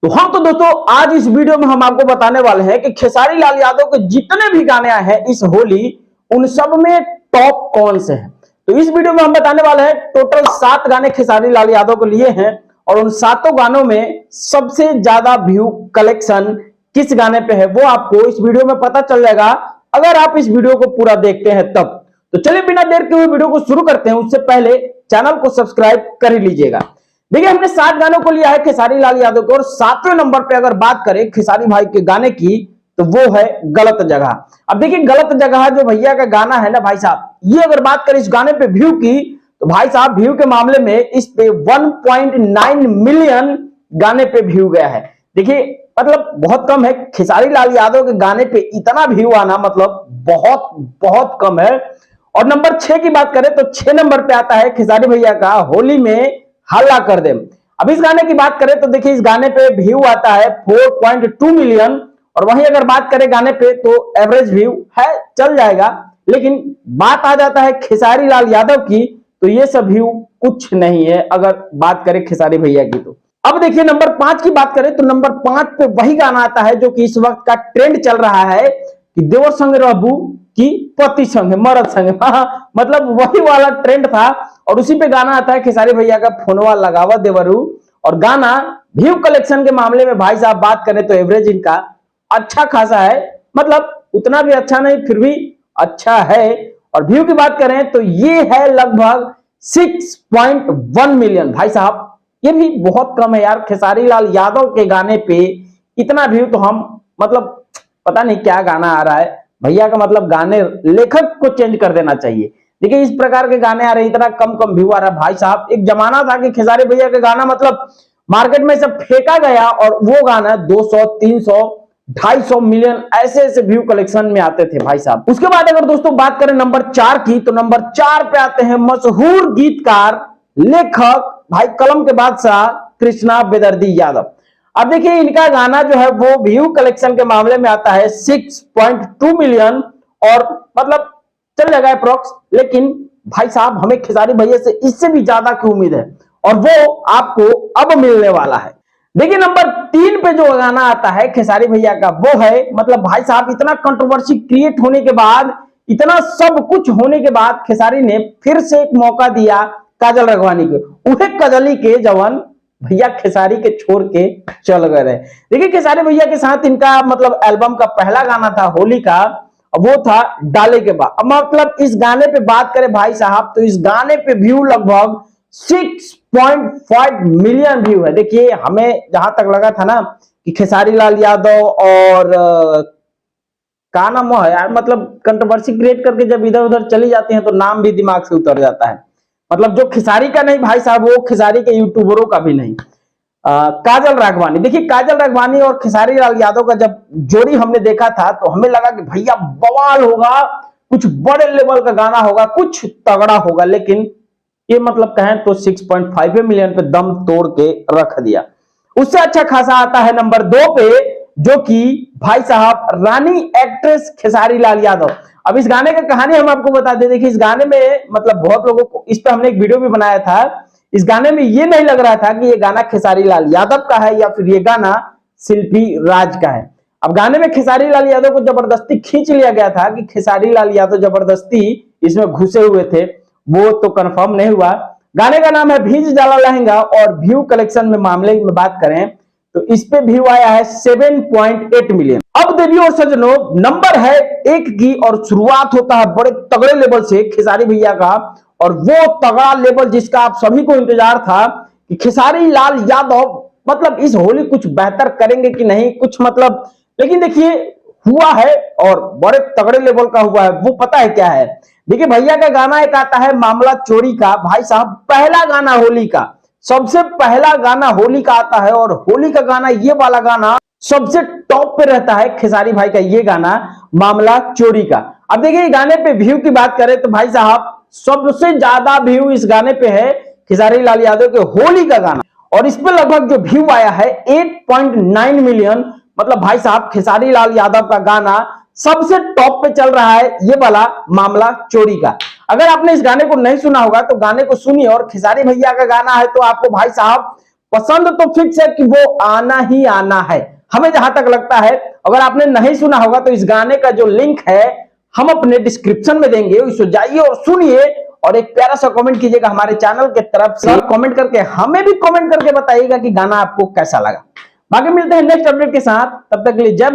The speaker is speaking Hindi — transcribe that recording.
तो हाँ तो दोस्तों आज इस वीडियो में हम आपको बताने वाले हैं कि खेसारी लाल यादव के जितने भी गाने आए हैं इस होली उन सब में टॉप कौन से हैं। तो इस वीडियो में हम बताने वाले हैं टोटल 7 गाने खेसारी लाल यादव को लिए हैं और उन 7 गानों में सबसे ज्यादा व्यू कलेक्शन किस गाने पे है वो आपको इस वीडियो में पता चल जाएगा अगर आप इस वीडियो को पूरा देखते हैं तब। तो चलिए बिना देर के हुए वीडियो को शुरू करते हैं। उससे पहले चैनल को सब्सक्राइब कर ही लीजिएगा। देखिए हमने 7 गानों को लिया है खेसारी लाल यादव को और 7वें नंबर पे अगर बात करें खेसारी भाई के गाने की तो वो है गलत जगह। अब देखिए गलत जगह जो भैया का गाना है ना भाई साहब, ये अगर बात करें इस गाने पे व्यू की तो भाई साहब व्यू के मामले में इस पे 1.9 मिलियन गाने पे व्यू गया है। देखिए मतलब बहुत कम है, खेसारी लाल यादव के गाने पे इतना व्यू आना मतलब बहुत बहुत कम है। और नंबर 6 की बात करें तो 6 नंबर पे आता है खेसारी भैया का होली में हल्ला कर दे। अब इस गाने की बात करें तो देखिए इस गाने पे व्यू आता है 4.2 मिलियन और वहीं अगर बात करें गाने पे तो एवरेज व्यू है, चल जाएगा। लेकिन बात आ जाता है खेसारी लाल यादव की तो ये सब व्यू कुछ नहीं है अगर बात करें खेसारी भैया की। तो अब देखिए नंबर 5 की बात करें तो नंबर 5 पे वही गाना आता है जो कि इस वक्त का ट्रेंड चल रहा है कि देवर संग रहबू की पति संग मरद संग। मतलब वही वाला ट्रेंड था और उसी पे गाना आता है खेसारी भैया का फोनवा लगावा देवरू। और गाना व्यू कलेक्शन के मामले में भाई साहब बात करें तो एवरेज इनका अच्छा खासा है, मतलब उतना भी अच्छा नहीं फिर भी अच्छा है। और व्यू की बात करें तो ये है लगभग 6.1 मिलियन। भाई साहब ये भी बहुत कम है यार, खेसारी लाल यादव के गाने पे इतना व्यू तो हम मतलब पता नहीं क्या गाना आ रहा है भैया का, मतलब गाने लेखक को चेंज कर देना चाहिए। देखिए इस प्रकार के गाने आ रहे हैं, इतना कम कम व्यू आ रहा है। भाई साहब एक जमाना था कि खेसारी भैया का गाना मतलब मार्केट में सब फेंका गया और वो गाना 200 300 250 मिलियन ऐसे ऐसे व्यू कलेक्शन में आते थे भाई साहब। उसके बाद अगर दोस्तों बात करें नंबर 4 की तो नंबर 4 पे आते हैं मशहूर गीतकार लेखक भाई कलम के बादशाह कृष्णा बेदर्दी यादव। अब देखिए इनका गाना जो है वो व्यू कलेक्शन के मामले में आता है 6.2 मिलियन और मतलब चल जाएगा अप्रोक्स। लेकिन भाई साहब हमें खेसारी भैया से इससे भी ज्यादा की उम्मीद है और वो आपको अब मिलने वाला है। देखिए नंबर 3 पे जो गाना आता है खेसारी भैया का वो है मतलब भाई साहब इतना कंट्रोवर्सी क्रिएट होने के बाद, इतना सब कुछ होने के बाद खेसारी ने फिर से एक मौका दिया काजल राघवानी को, उहे कजली के जवान भैया खेसारी के छोड़ के चल गए। देखिए खेसारी भैया के साथ इनका मतलब एल्बम का पहला गाना था होली का, वो था डाले के बाद। अब मतलब इस गाने पे बात करें भाई साहब तो इस गाने पे व्यू लगभग 6.5 मिलियन व्यू है। देखिए हमें जहां तक लगा था ना कि खेसारी लाल यादव और का नाम है यार, मतलब कंट्रोवर्सी क्रिएट करके जब इधर उधर चली जाती हैं तो नाम भी दिमाग से उतर जाता है। मतलब जो खेसारी का नहीं भाई साहब वो खेसारी के यूट्यूबरों का भी नहीं। काजल राघवानी, देखिए काजल राघवानी और खेसारी लाल यादव का जब जोड़ी हमने देखा था तो हमें लगा कि भैया बवाल होगा, कुछ बड़े लेवल का गाना होगा, कुछ तगड़ा होगा। लेकिन ये मतलब कहें तो 6.5 मिलियन पे दम तोड़ के रख दिया। उससे अच्छा खासा आता है नंबर 2 पे जो कि भाई साहब रानी एक्ट्रेस खेसारी लाल यादव। अब इस गाने का कहानी हम आपको बता दें। देखिए इस गाने में मतलब बहुत लोगों को, इस पे हमने एक वीडियो भी बनाया था, इस गाने में ये नहीं लग रहा था कि ये गाना खेसारी लाल यादव का है या फिर ये गाना शिल्पी राज का है। अब गाने में खेसारी लाल यादव को जबरदस्ती खींच लिया गया था कि खेसारी लाल यादव जबरदस्ती इसमें घुसे हुए थे, वो तो कंफर्म नहीं हुआ। गाने का नाम है भीज जाला लहंगा और व्यू कलेक्शन में मामले में बात करें तो इस पे व्यू आया है 7.8 मिलियन। अब देवी और सजनों नंबर है 1 की और शुरुआत होता है बड़े तगड़े लेवल से खेसारी भैया का, और वो तगड़ा लेवल जिसका आप सभी को इंतजार था कि खेसारी लाल यादव मतलब इस होली कुछ बेहतर करेंगे कि नहीं कुछ मतलब। लेकिन देखिए हुआ है और बड़े तगड़े लेवल का हुआ है। वो पता है क्या है, देखिए भैया का गाना एक आता है मामला चोरी का। भाई साहब पहला गाना होली का, सबसे पहला गाना होली का आता है और होली का गाना ये वाला गाना सबसे टॉप पे रहता है खेसारी भाई का ये गाना मामला चोरी का। अब देखिए गाने पे व्यू की बात करें तो भाई साहब सबसे ज्यादा व्यू इस गाने पे है खेसारी लाल यादव के होली का गाना और इस पे लगभग जो व्यू आया है 8.9 मिलियन। मतलब भाई साहब खेसारी लाल यादव का गाना सबसे टॉप पे चल रहा है ये वाला मामला चोरी का। अगर आपने इस गाने को नहीं सुना होगा तो गाने को सुनिए और खेसारी भैया का गाना है तो आपको भाई साहब पसंद तो फिक्स है कि वो आना ही आना है, हमें जहां तक लगता है। अगर आपने नहीं सुना होगा तो इस गाने का जो लिंक है हम अपने डिस्क्रिप्शन में देंगे, उसको जाइए और सुनिए और एक प्यारा सा कमेंट कीजिएगा हमारे चैनल के तरफ से। कमेंट करके हमें भी कमेंट करके बताइएगा कि गाना आपको कैसा लगा। बाकी मिलते हैं नेक्स्ट अपडेट के साथ, तब तक के लिए जय